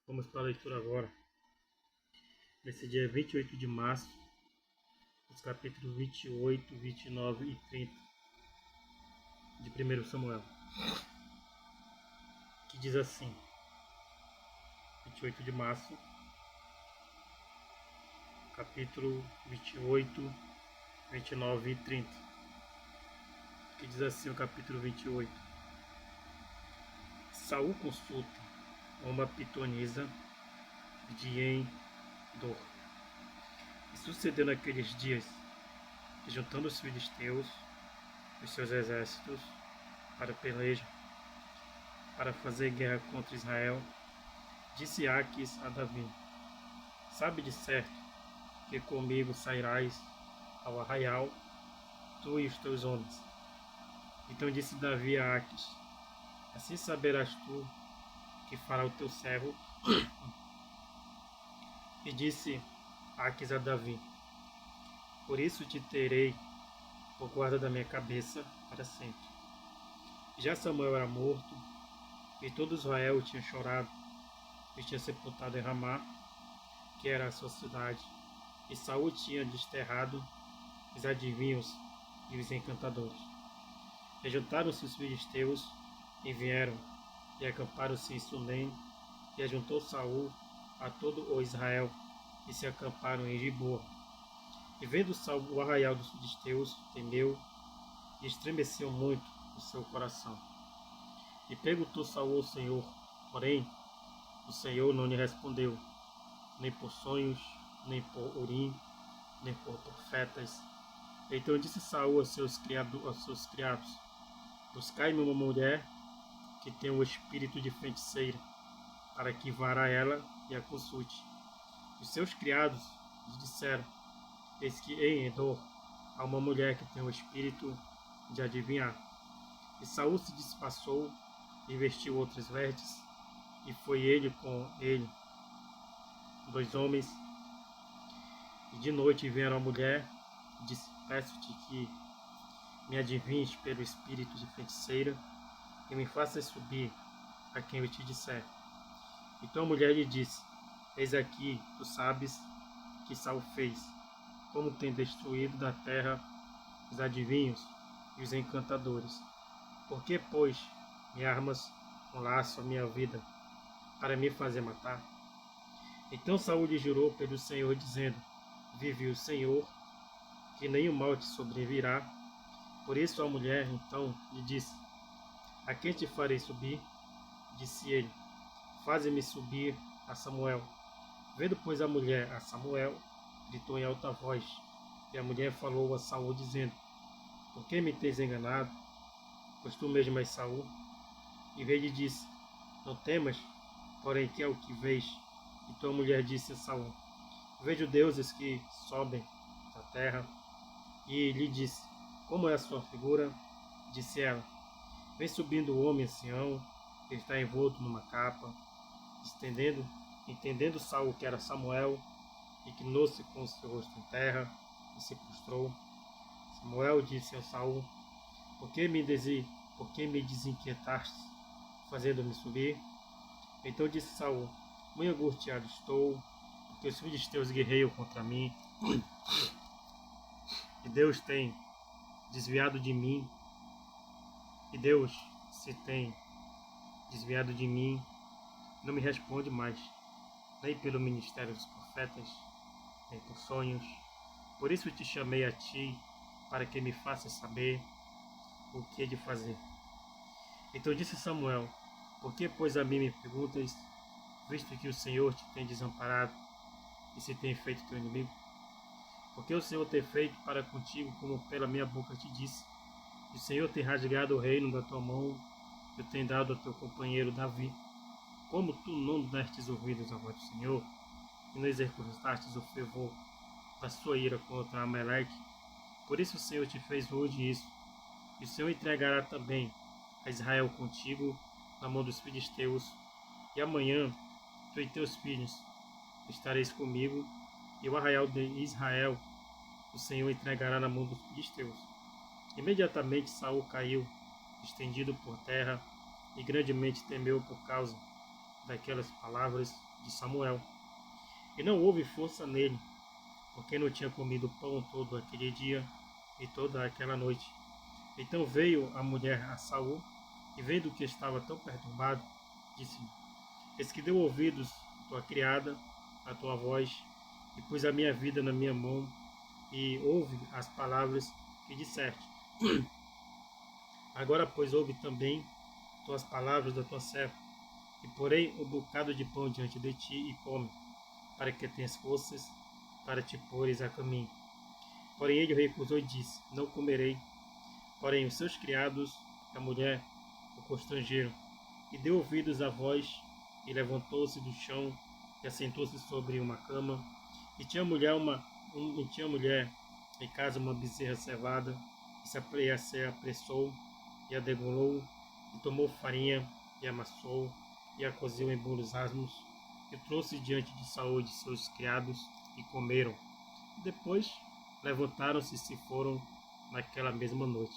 Vamos para a leitura agora, nesse dia 28 de março, os capítulos 28, 29 e 30 de 1 Samuel, que diz assim, 28 de março, capítulo 28, 29 e 30, que diz assim o capítulo 28. Saul consulta uma pitonisa de Endor. E sucedeu naqueles dias que, juntando os filisteus, os seus exércitos, para peleja, para fazer guerra contra Israel, disse Aquis a Davi: Sabe de certo que comigo sairás ao arraial, tu e os teus homens. Então disse Davi a Aquis: Assim saberás tu que fará o teu servo. E disse Aquis a Davi: Por isso te terei por guarda da minha cabeça para sempre. Já Samuel era morto, e todo Israel tinha chorado, e tinha sepultado em Ramá, que era a sua cidade, e Saul tinha desterrado os adivinhos e os encantadores. E juntaram-se os filisteus e vieram, e acamparam-se em Sunem, e ajuntou Saul a todo o Israel, e se acamparam em Giboa. E vendo Saul o arraial dos filisteus, temeu, e estremeceu muito o seu coração. E perguntou Saul ao Senhor, porém o Senhor não lhe respondeu, nem por sonhos, nem por Urim, nem por profetas. Então disse Saul aos seus criados: Buscai-me uma mulher que tenha o espírito de feiticeira, para que vá a ela e a consulte. Os seus criados lhe disseram: Eis que em Endor há uma mulher que tem o espírito de adivinhar. E Saul se disfarçou e vestiu outras vestes, e foi ele com ele 2 homens. E de noite vieram a mulher e disse: Peço-te que me adivinhes pelo espírito de feiticeira e me faças subir a quem eu te disser. Então a mulher lhe disse: Eis aqui, tu sabes que Saul fez, como tem destruído da terra os adivinhos e os encantadores. Por que, pois, me armas com laço a minha vida, para me fazer matar? Então Saul lhe jurou pelo Senhor, dizendo: Vive o Senhor, que nenhum mal te sobrevirá. Por isso a mulher então lhe disse: A quem te farei subir? Disse ele: Faze-me subir a Samuel. Vendo, pois, a mulher a Samuel, gritou em alta voz. E a mulher falou a Saul, dizendo: Por que me tens enganado? Pois tu mesmo és Saul. E o rei lhe disse: Não temas, porém que é o que vês? E tua mulher disse a Saul: Vejo deuses que sobem da terra. E lhe disse: Como é a sua figura? Disse ela: Vem subindo o homem ancião, que está envolto numa capa. Entendendo Saul que era Samuel, inclinou-se com o seu rosto em terra e se prostrou. Samuel disse a Saul: Por que me desinquietaste, fazendo-me subir? Então disse Saul: Muito angustiado estou, porque os filisteus guerreiam contra mim, e Deus tem desviado de mim, e Deus se tem desviado de mim, não me responde mais, nem pelo ministério dos profetas, nem por sonhos. Por isso te chamei a ti, para que me faças saber o que é de fazer. Então disse Samuel: Por que, pois, a mim me perguntas, visto que o Senhor te tem desamparado e se tem feito teu inimigo? Porque o Senhor tem feito para contigo como pela minha boca te disse. E o Senhor tem rasgado o reino da tua mão, eu tenho dado ao teu companheiro Davi. Como tu não destes ouvidos à voz do Senhor, e não executastes o fervor da sua ira contra Amaleque, por isso o Senhor te fez hoje isso. E o Senhor entregará também a Israel contigo na mão dos filisteus. E amanhã tu e teus filhos estareis comigo, e o arraial de Israel o Senhor entregará na mão dos filisteus. Imediatamente Saul caiu, estendido por terra, e grandemente temeu por causa daquelas palavras de Samuel. E não houve força nele, porque não tinha comido pão todo aquele dia e toda aquela noite. Então veio a mulher a Saul, e vendo que estava tão perturbado, disse-lhe: Eis que deu ouvidos a tua criada, a tua voz, e pus a minha vida na minha mão, e ouve as palavras que disseste. Agora, pois, ouve também tuas palavras da tua serva, e porei um bocado de pão diante de ti, e come, para que tenhas forças para te pôres a caminho. Porém ele recusou e disse: Não comerei. Porém os seus criados, a mulher, o constrangeram, e deu ouvidos à voz, e levantou-se do chão, e assentou-se sobre uma cama. E tinha mulher em casa uma bezerra cevada, e se apressou, e a degolou, e tomou farinha, e amassou, e a cozeu em bolos asmos, e trouxe diante de Saul e de seus criados, e comeram. Depois levantaram-se e se foram naquela mesma noite.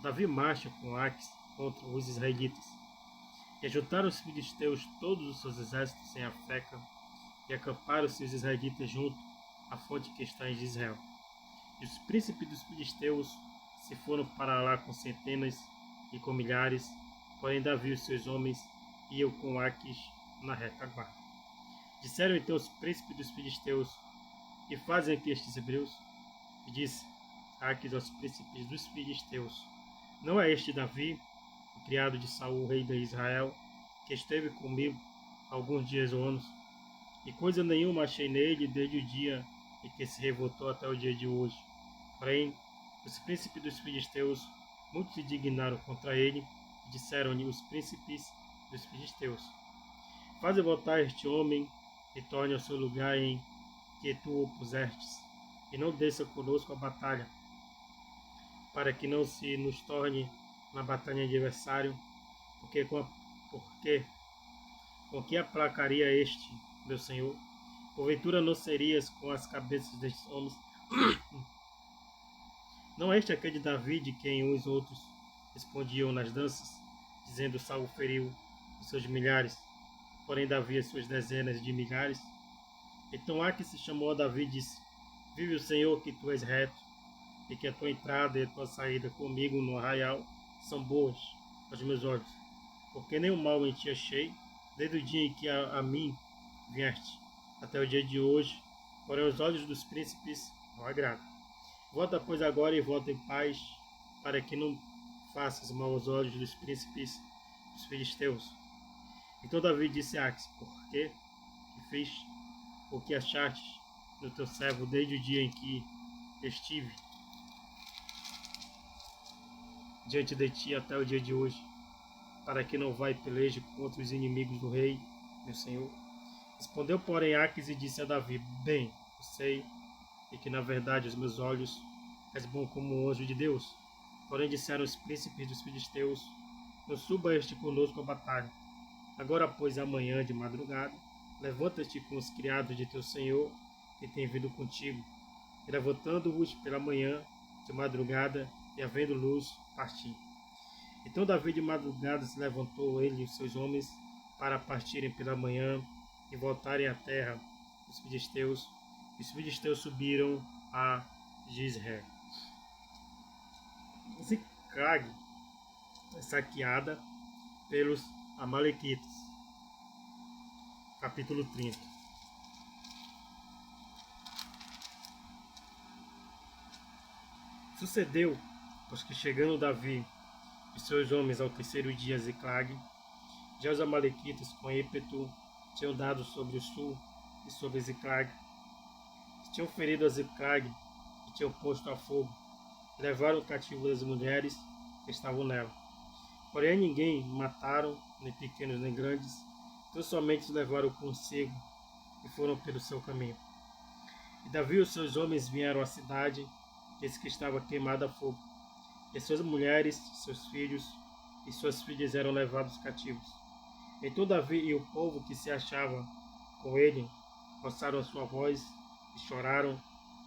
Davi marcha com Aques contra os israelitas. E ajuntaram os filisteus todos os seus exércitos em Afeca, e acamparam-se os israelitas junto à fonte que está em Israel. E os príncipes dos filisteus se foram para lá com centenas e com milhares, porém Davi e os seus homens iam com Aques na retaguarda. Disseram então os príncipes dos filisteus: Que fazem aqui estes hebreus? E disse Aques aos príncipes dos filisteus: Não é este Davi, o criado de Saul, rei de Israel, que esteve comigo alguns dias ou anos, e coisa nenhuma achei nele desde o dia em que se revoltou até o dia de hoje. Porém, os príncipes dos filisteus muito se indignaram contra ele, e disseram-lhe os príncipes dos filisteus: Faze voltar este homem e torne ao seu lugar em que tu o pusestes, e não desça conosco a batalha, para que não se nos torne na batalha adversário, porque com que aplacaria este, meu senhor? Porventura não serias com as cabeças destes homens? Não é este aquele Davi de quem os outros respondiam nas danças, dizendo: Saul feriu os seus milhares, porém Davi as suas dezenas de milhares? Então Aques se chamou a Davi e disse: Vive o Senhor que tu és reto, e que a tua entrada e a tua saída comigo no arraial são boas aos meus olhos, porque nenhum mal em ti achei, desde o dia em que a mim vieste, até o dia de hoje, porém os olhos dos príncipes não agradam. Volta, pois, agora e volta em paz, para que não faças mal aos olhos dos príncipes dos filisteus. Então Davi disse a Aques: Por que fiz o que achaste no teu servo desde o dia em que estive diante de ti até o dia de hoje, para que não vá e peleje contra os inimigos do rei, meu senhor? Respondeu, porém, Aques e disse a Davi: Bem, eu sei, e que na verdade os meus olhos és bom como um anjo de Deus. Porém disseram os príncipes dos filisteus: Não suba este conosco a batalha. Agora, pois, amanhã de madrugada, levanta-te com os criados de teu senhor, que tem vindo contigo. E levantando-vos pela manhã de madrugada, e havendo luz, parti. Então Davi de madrugada se levantou, ele e os seus homens, para partirem pela manhã e voltarem à terra dos filisteus. E os filisteus subiram a Gisré. Ziclag é saqueada pelos amalequitas. Capítulo 30. Sucedeu, pois que chegando Davi e seus homens ao terceiro dia a Ziclag, já os amalequitas com ímpeto tinham dado sobre o sul e sobre Ziclag, tinham ferido a Ziclag e tinham posto a fogo, e levaram cativo as mulheres que estavam nela. Porém ninguém mataram, nem pequenos nem grandes, então somente os levaram consigo e foram pelo seu caminho. E Davi e os seus homens vieram à cidade, eis que estava queimada a fogo, e suas mulheres, seus filhos e suas filhas eram levados cativos. Então Davi e o povo que se achava com ele alçaram a sua voz e choraram,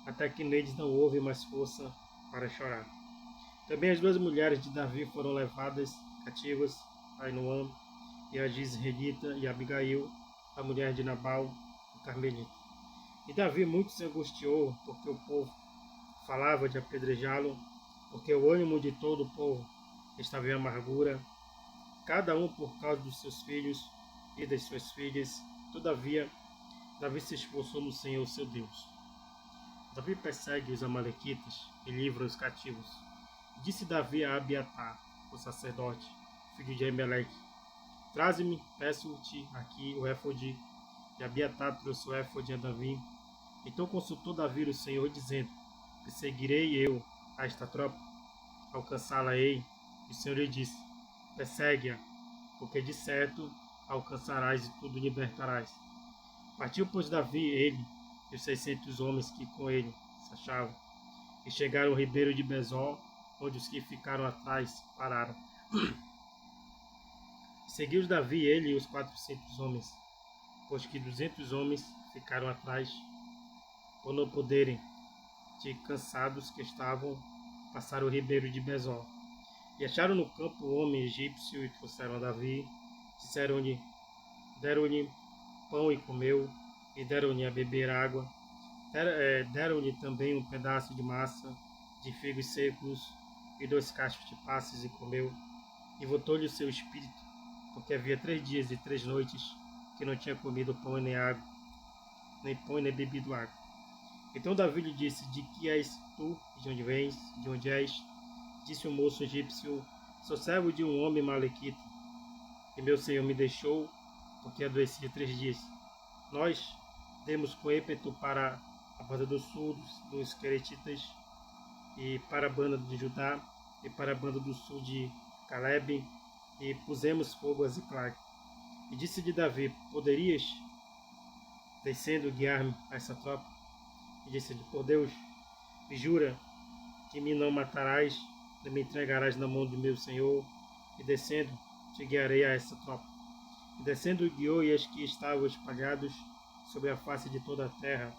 até que neles não houve mais força para chorar. Também as duas mulheres de Davi foram levadas cativas, Ainoam e a Gisrelita, e Abigail, a mulher de Nabal, o Carmelita. E Davi muito se angustiou, porque o povo falava de apedrejá-lo, porque o ânimo de todo o povo estava em amargura, cada um por causa dos seus filhos e das suas filhas. Todavia, Davi se esforçou no Senhor, seu Deus. Davi persegue os amalequitas e livra os cativos. Disse Davi a Abiatar, o sacerdote, filho de Ameleque: Traze-me, peço-te aqui o éfode. E Abiatar trouxe o éfode a Davi. Então consultou Davi o Senhor, dizendo: Perseguirei eu a esta tropa? Alcançá-la-ei? E o Senhor lhe disse: Persegue-a, porque de certo alcançarás e tudo libertarás. Partiu, pois, Davi, ele e os 600 homens que com ele se achavam, e chegaram ao ribeiro de Besor, onde os que ficaram atrás pararam. Seguiu Davi, ele e os 400 homens, pois que 200 homens ficaram atrás, por não poderem, de cansados que estavam, passar o ribeiro de Besor. E acharam no campo o homem egípcio e trouxeram a Davi, disseram-lhe, deram-lhe pão e comeu, e deram-lhe a beber água. Deram-lhe também um pedaço de massa, de figos secos, e 2 cachos de passas, e comeu. E voltou-lhe o seu espírito, porque havia 3 dias e 3 noites que não tinha comido pão nem água, nem pão nem bebido água. Então Davi lhe disse: De que és tu, e de onde vens, de onde és? Disse o moço egípcio: Sou servo de um homem malequita, e meu senhor me deixou, porque adoeci há 3 dias. Nós demos com ímpeto para a banda do sul dos Queretitas, e para a banda de Judá, e para a banda do sul de Caleb, e pusemos fogo a Ziclag. E disse-lhe Davi: Poderias, descendo, guiar-me a essa tropa? E disse-lhe: Por Deus, me jura que me não matarás, nem me entregarás na mão de meu senhor, e descendo, te guiarei a essa tropa. E descendo, guiou, e as que estavam espalhados sobre a face de toda a terra,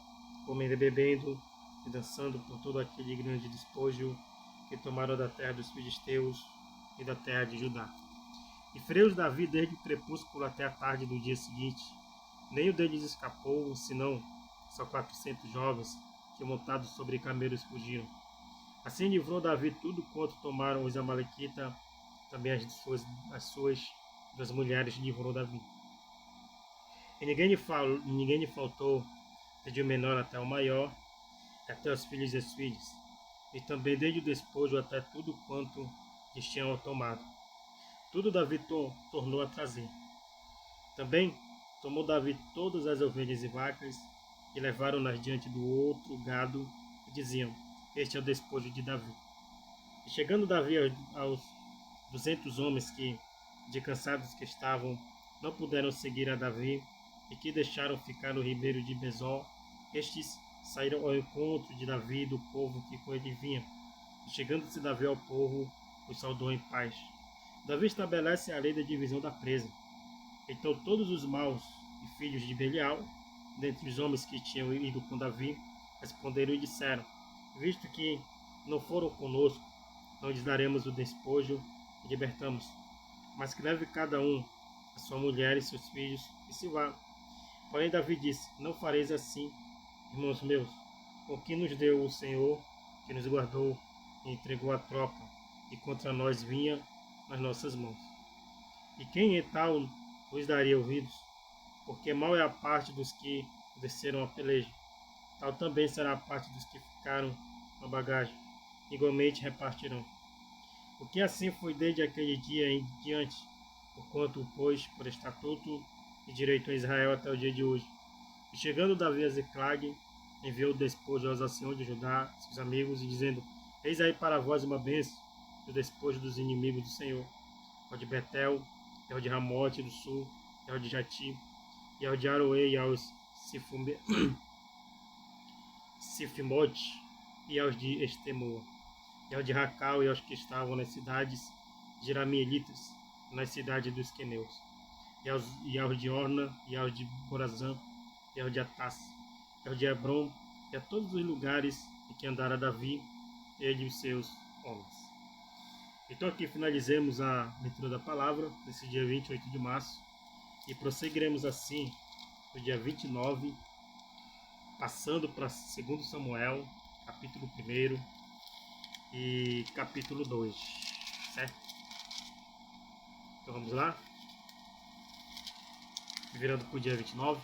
comendo e bebendo, e dançando por todo aquele grande despojo que tomaram da terra dos filisteus e da terra de Judá. E feriu Davi desde o crepúsculo até a tarde do dia seguinte. Nem o deles escapou, senão só 400 jovens que, montados sobre camelos, fugiram. Assim livrou Davi tudo quanto tomaram os amalequitas, também as suas das mulheres livrou Davi. E ninguém lhe faltou, desde o menor até o maior, e até os filhos e as filhas, e também desde o despojo até tudo quanto lhes tinham tomado. Tudo Davi tornou a trazer. Também tomou Davi todas as ovelhas e vacas, e levaram-nas diante do outro gado, e diziam: Este é o despojo de Davi. E chegando Davi aos 200 homens que, de cansados que estavam, não puderam seguir a Davi, e que deixaram ficar no ribeiro de Besor, estes saíram ao encontro de Davi e do povo que com ele vinha. E chegando-se Davi ao povo, os saudou em paz. Davi estabelece a lei da divisão da presa. Então todos os maus e filhos de Belial, dentre os homens que tinham ido com Davi, responderam e disseram: Visto que não foram conosco, não lhes daremos o despojo e libertamos, mas que leve cada um a sua mulher e seus filhos e se vá. Porém Davi disse: Não fareis assim, irmãos meus, com que nos deu o Senhor, que nos guardou e entregou a tropa, e contra nós vinha nas nossas mãos. E quem em tal vos daria ouvidos? Porque mal é a parte dos que desceram a peleja, tal também será a parte dos que ficaram na bagagem, igualmente repartirão. Porque assim foi desde aquele dia em diante, porquanto o pôs por estatuto e direito a Israel até o dia de hoje. E chegando Davi a Ziclag, enviou o despojo aos anciões de Judá, seus amigos, e dizendo: Eis aí para vós uma bênção, o despojo dos inimigos do Senhor, ao de Betel, e ao de Ramote do sul, e ao de Jati, e ao de Aroê, e aos Sifimote, e aos de Estemoa, e ao de Racal, e aos que estavam nas cidades jeramielitas, nas cidades dos queneus, e aos de Orna, e aos de Borazã, e aos de Atás, e aos de Hebron, e a todos os lugares em que andara Davi, ele e os seus homens. Então aqui finalizemos a leitura da palavra nesse dia 28 de março e prosseguiremos assim no dia 29, passando para 2 Samuel, capítulo 1 e capítulo 2, certo? Então vamos lá? Virando para o dia 29.